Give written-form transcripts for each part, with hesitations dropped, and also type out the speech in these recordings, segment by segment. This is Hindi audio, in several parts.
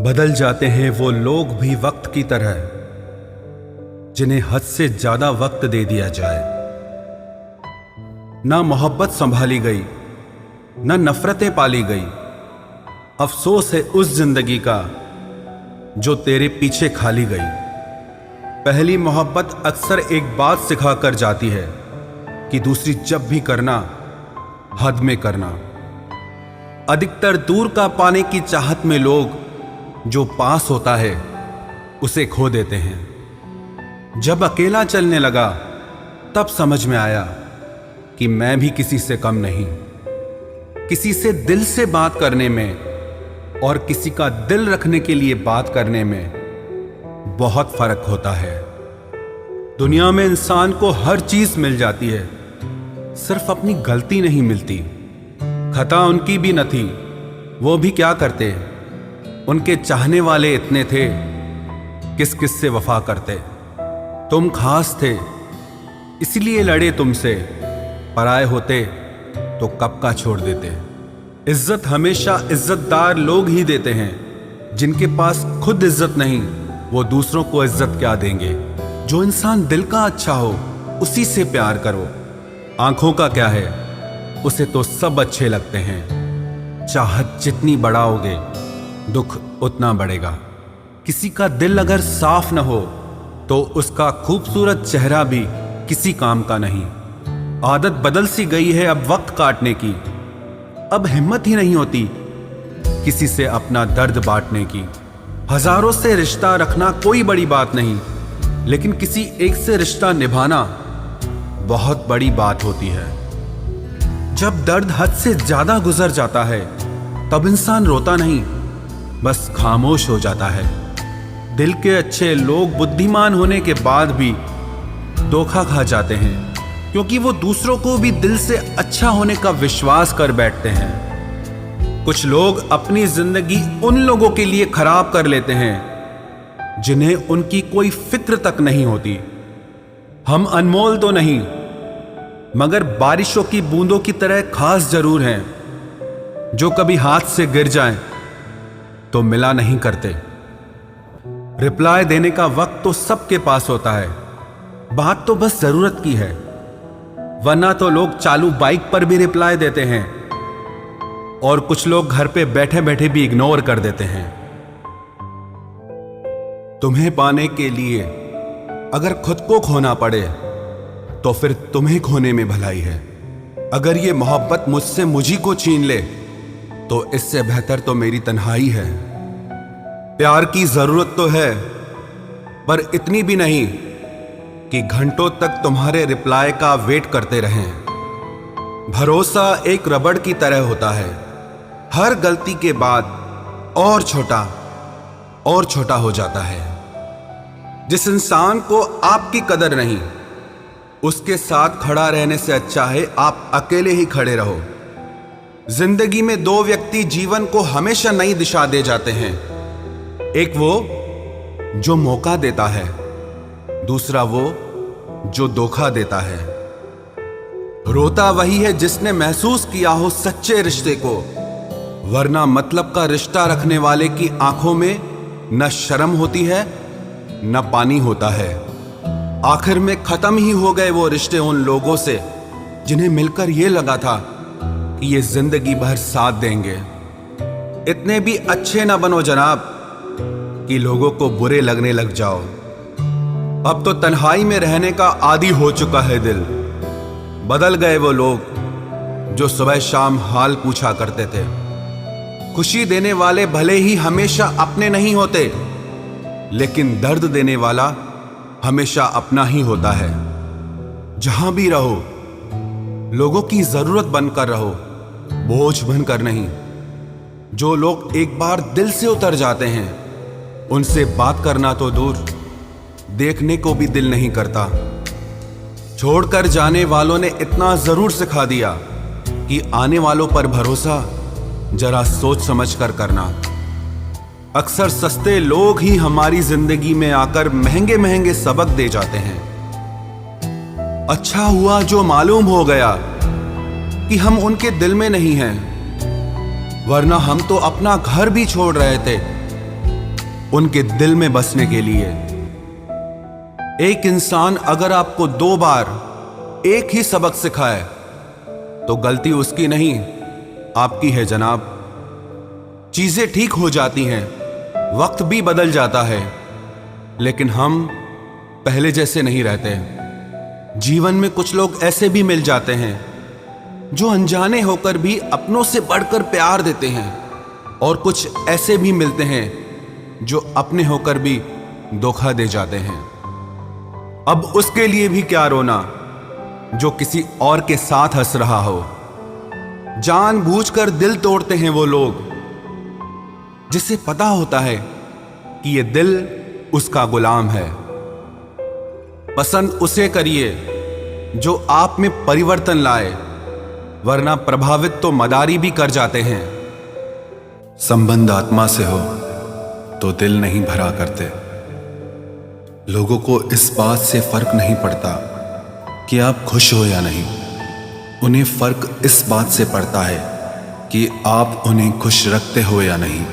बदल जाते हैं वो लोग भी वक्त की तरह, जिन्हें हद से ज्यादा वक्त दे दिया जाए। ना मोहब्बत संभाली गई, ना नफरतें पाली गई। अफसोस है उस जिंदगी का जो तेरे पीछे खाली गई। पहली मोहब्बत अक्सर एक बात सिखा कर जाती है कि दूसरी जब भी करना, हद में करना। अधिकतर दूर का पाने की चाहत में लोग जो पास होता है उसे खो देते हैं। जब अकेला चलने लगा तब समझ में आया कि मैं भी किसी से कम नहीं। किसी से दिल से बात करने में और किसी का दिल रखने के लिए बात करने में बहुत फर्क होता है। दुनिया में इंसान को हर चीज मिल जाती है, सिर्फ अपनी गलती नहीं मिलती। खता उनकी भी न थी, वो भी क्या करते। उनके चाहने वाले इतने थे, किस किस से वफा करते। तुम खास थे इसलिए लड़े तुमसे, पराए होते तो कब का छोड़ देते। इज्जत हमेशा इज्जतदार लोग ही देते हैं। जिनके पास खुद इज्जत नहीं, वो दूसरों को इज्जत क्या देंगे। जो इंसान दिल का अच्छा हो उसी से प्यार करो। आंखों का क्या है, उसे तो सब अच्छे लगते हैं। चाहत जितनी बढ़ाओगे दुख उतना बढ़ेगा। किसी का दिल अगर साफ न हो तो उसका खूबसूरत चेहरा भी किसी काम का नहीं। आदत बदल सी गई है अब वक्त काटने की। अब हिम्मत ही नहीं होती किसी से अपना दर्द बांटने की। हजारों से रिश्ता रखना कोई बड़ी बात नहीं, लेकिन किसी एक से रिश्ता निभाना बहुत बड़ी बात होती है। जब दर्द हद से ज्यादा गुजर जाता है तब इंसान रोता नहीं, बस खामोश हो जाता है। दिल के अच्छे लोग बुद्धिमान होने के बाद भी धोखा खा जाते हैं, क्योंकि वो दूसरों को भी दिल से अच्छा होने का विश्वास कर बैठते हैं। कुछ लोग अपनी जिंदगी उन लोगों के लिए खराब कर लेते हैं जिन्हें उनकी कोई फिक्र तक नहीं होती। हम अनमोल तो नहीं, मगर बारिशों की बूंदों की तरह खास जरूर हैं, जो कभी हाथ से गिर जाएं तो मिला नहीं करते। रिप्लाई देने का वक्त तो सबके पास होता है, बात तो बस जरूरत की है। वरना तो लोग चालू बाइक पर भी रिप्लाई देते हैं और कुछ लोग घर पे बैठे बैठे भी इग्नोर कर देते हैं। तुम्हें पाने के लिए अगर खुद को खोना पड़े तो फिर तुम्हें खोने में भलाई है। अगर ये मोहब्बत मुझसे मुझी को छीन ले तो इससे बेहतर तो मेरी तन्हाई है। प्यार की जरूरत तो है, पर इतनी भी नहीं कि घंटों तक तुम्हारे रिप्लाई का वेट करते रहें। भरोसा एक रबड़ की तरह होता है, हर गलती के बाद और छोटा हो जाता है। जिस इंसान को आपकी कदर नहीं, उसके साथ खड़ा रहने से अच्छा है आप अकेले ही खड़े रहो। जिंदगी में दो व्यक्ति जीवन को हमेशा नई दिशा दे जाते हैं। एक वो जो मौका देता है, दूसरा वो जो धोखा देता है। रोता वही है जिसने महसूस किया हो सच्चे रिश्ते को, वरना मतलब का रिश्ता रखने वाले की आंखों में न शर्म होती है न पानी होता है। आखिर में खत्म ही हो गए वो रिश्ते उन लोगों से जिन्हें मिलकर ये लगा था कि ये जिंदगी भर साथ देंगे। इतने भी अच्छे ना बनो जनाब कि लोगों को बुरे लगने लग जाओ। अब तो तन्हाई में रहने का आदी हो चुका है दिल। बदल गए वो लोग जो सुबह शाम हाल पूछा करते थे। खुशी देने वाले भले ही हमेशा अपने नहीं होते, लेकिन दर्द देने वाला हमेशा अपना ही होता है। जहां भी रहो लोगों की जरूरत बनकर रहो, बोझ बनकर नहीं। जो लोग एक बार दिल से उतर जाते हैं उनसे बात करना तो दूर, देखने को भी दिल नहीं करता। छोड़कर जाने वालों ने इतना जरूर सिखा दिया कि आने वालों पर भरोसा जरा सोच समझ कर करना। अक्सर सस्ते लोग ही हमारी जिंदगी में आकर महंगे महंगे सबक दे जाते हैं। अच्छा हुआ जो मालूम हो गया कि हम उनके दिल में नहीं हैं, वरना हम तो अपना घर भी छोड़ रहे थे उनके दिल में बसने के लिए। एक इंसान अगर आपको 2 बार एक ही सबक सिखाए तो गलती उसकी नहीं, आपकी है जनाब। चीजें ठीक हो जाती हैं, वक्त भी बदल जाता है, लेकिन हम पहले जैसे नहीं रहते। जीवन में कुछ लोग ऐसे भी मिल जाते हैं जो अनजाने होकर भी अपनों से बढ़कर प्यार देते हैं, और कुछ ऐसे भी मिलते हैं जो अपने होकर भी धोखा दे जाते हैं। अब उसके लिए भी क्या रोना जो किसी और के साथ हंस रहा हो। जानबूझकर दिल तोड़ते हैं वो लोग जिसे पता होता है कि ये दिल उसका गुलाम है। पसंद उसे करिए जो आप में परिवर्तन लाए, वरना प्रभावित तो मदारी भी कर जाते हैं। संबंध आत्मा से हो तो दिल नहीं भरा करते। लोगों को इस बात से फर्क नहीं पड़ता कि आप खुश हो या नहीं, उन्हें फर्क इस बात से पड़ता है कि आप उन्हें खुश रखते हो या नहीं।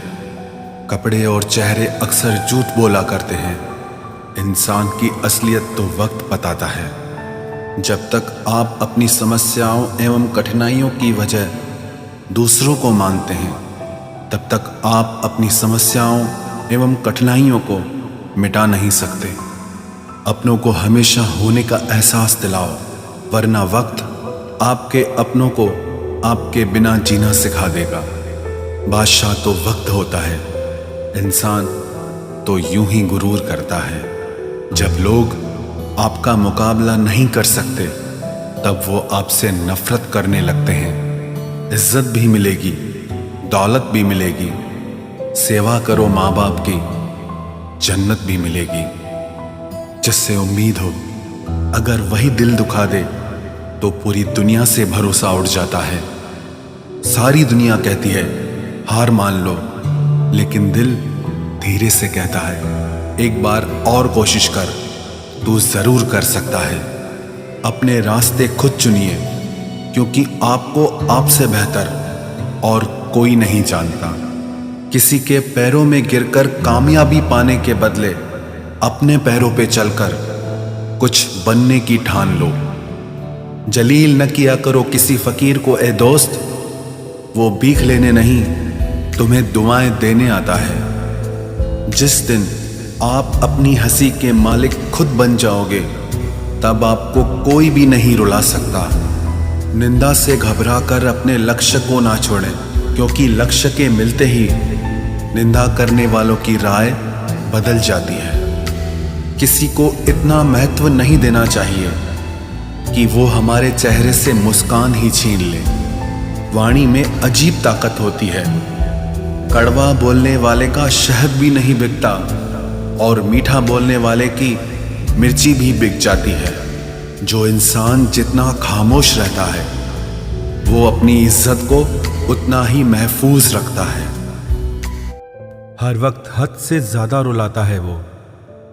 कपड़े और चेहरे अक्सर झूठ बोला करते हैं, इंसान की असलियत तो वक्त बताता है। जब तक आप अपनी समस्याओं एवं कठिनाइयों की वजह दूसरों को मानते हैं, तब तक आप अपनी समस्याओं एवं कठिनाइयों को मिटा नहीं सकते। अपनों को हमेशा होने का एहसास दिलाओ, वरना वक्त आपके अपनों को आपके बिना जीना सिखा देगा। बादशाह तो वक्त होता है, इंसान तो यूं ही गुरूर करता है। जब लोग आपका मुकाबला नहीं कर सकते, तब वो आपसे नफरत करने लगते हैं। इज्जत भी मिलेगी, दौलत भी मिलेगी, सेवा करो माँ बाप की, जन्नत भी मिलेगी। जिससे उम्मीद हो, अगर वही दिल दुखा दे तो पूरी दुनिया से भरोसा उठ जाता है। सारी दुनिया कहती है हार मान लो, लेकिन दिल धीरे से कहता है एक बार और कोशिश कर, तू जरूर कर सकता है। अपने रास्ते खुद चुनिए, क्योंकि आपको आपसे बेहतर और कोई नहीं जानता। किसी के पैरों में गिरकर कामयाबी पाने के बदले अपने पैरों पे चलकर कुछ बनने की ठान लो। जलील न किया करो किसी फकीर को ए दोस्त, वो भीख लेने नहीं तुम्हें दुआएं देने आता है। जिस दिन आप अपनी हंसी के मालिक खुद बन जाओगे, तब आपको कोई भी नहीं रुला सकता। निंदा से घबराकर अपने लक्ष्य को ना छोड़ें, क्योंकि लक्ष्य के मिलते ही निंदा करने वालों की राय बदल जाती है। किसी को इतना महत्व नहीं देना चाहिए कि वो हमारे चेहरे से मुस्कान ही छीन ले। वाणी में अजीब ताकत होती है। कड़वा बोलने वाले का शहद भी नहीं बिकता, और मीठा बोलने वाले की मिर्ची भी बिक जाती है। जो इंसान जितना खामोश रहता है, वो अपनी इज्जत को उतना ही महफूज रखता है। हर वक्त हद से ज्यादा रुलाता है वो,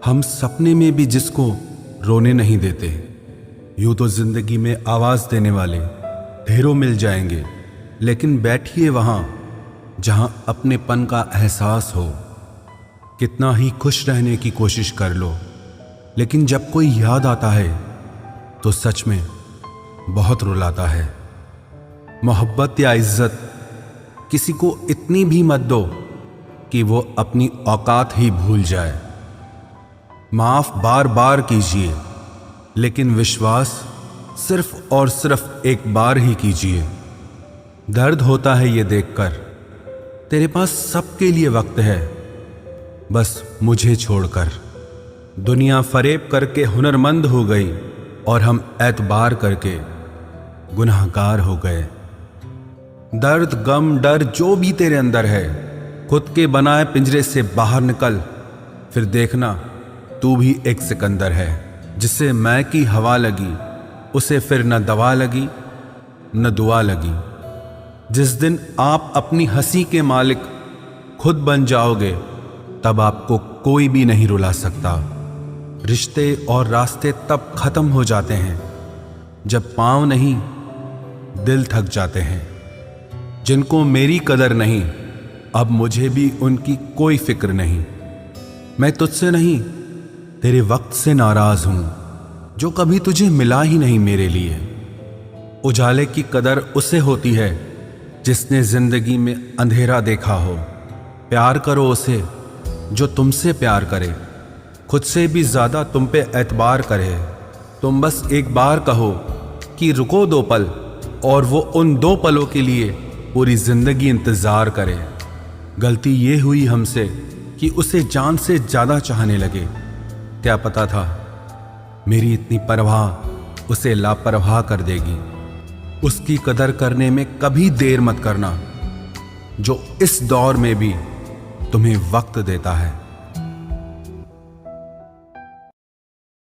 हम सपने में भी जिसको रोने नहीं देते। यूं तो जिंदगी में आवाज देने वाले ढेरों मिल जाएंगे, लेकिन बैठिए वहां जहां अपनेपन का एहसास हो। कितना ही खुश रहने की कोशिश कर लो, लेकिन जब कोई याद आता है तो सच में बहुत रुलाता है। मोहब्बत या इज्जत किसी को इतनी भी मत दो कि वो अपनी औकात ही भूल जाए। माफ बार बार कीजिए, लेकिन विश्वास सिर्फ और सिर्फ एक बार ही कीजिए। दर्द होता है ये देखकर तेरे पास सबके लिए वक्त है, बस मुझे छोड़कर। दुनिया फरेब करके हुनरमंद हो गई, और हम एतबार करके गुनाहगार हो गए। दर्द गम डर जो भी तेरे अंदर है, खुद के बनाए पिंजरे से बाहर निकल, फिर देखना तू भी एक सिकंदर है। जिसे मैं की हवा लगी, उसे फिर न दवा लगी न दुआ लगी। जिस दिन आप अपनी हंसी के मालिक खुद बन जाओगे, तब आपको कोई भी नहीं रुला सकता। रिश्ते और रास्ते तब खत्म हो जाते हैं जब पांव नहीं दिल थक जाते हैं। जिनको मेरी कदर नहीं, अब मुझे भी उनकी कोई फिक्र नहीं। मैं तुझसे नहीं, तेरे वक्त से नाराज हूं, जो कभी तुझे मिला ही नहीं मेरे लिए। उजाले की कदर उसे होती है जिसने जिंदगी में अंधेरा देखा हो। प्यार करो उसे जो तुमसे प्यार करे, खुद से भी ज्यादा तुम पे एतबार करे। तुम बस एक बार कहो कि रुको 2 पल, और वो उन 2 पलों के लिए पूरी जिंदगी इंतजार करे। गलती ये हुई हमसे कि उसे जान से ज्यादा चाहने लगे। क्या पता था मेरी इतनी परवाह उसे लापरवाह कर देगी। उसकी कदर करने में कभी देर मत करना, जो इस दौर में भी तुम्हें वक्त देता है।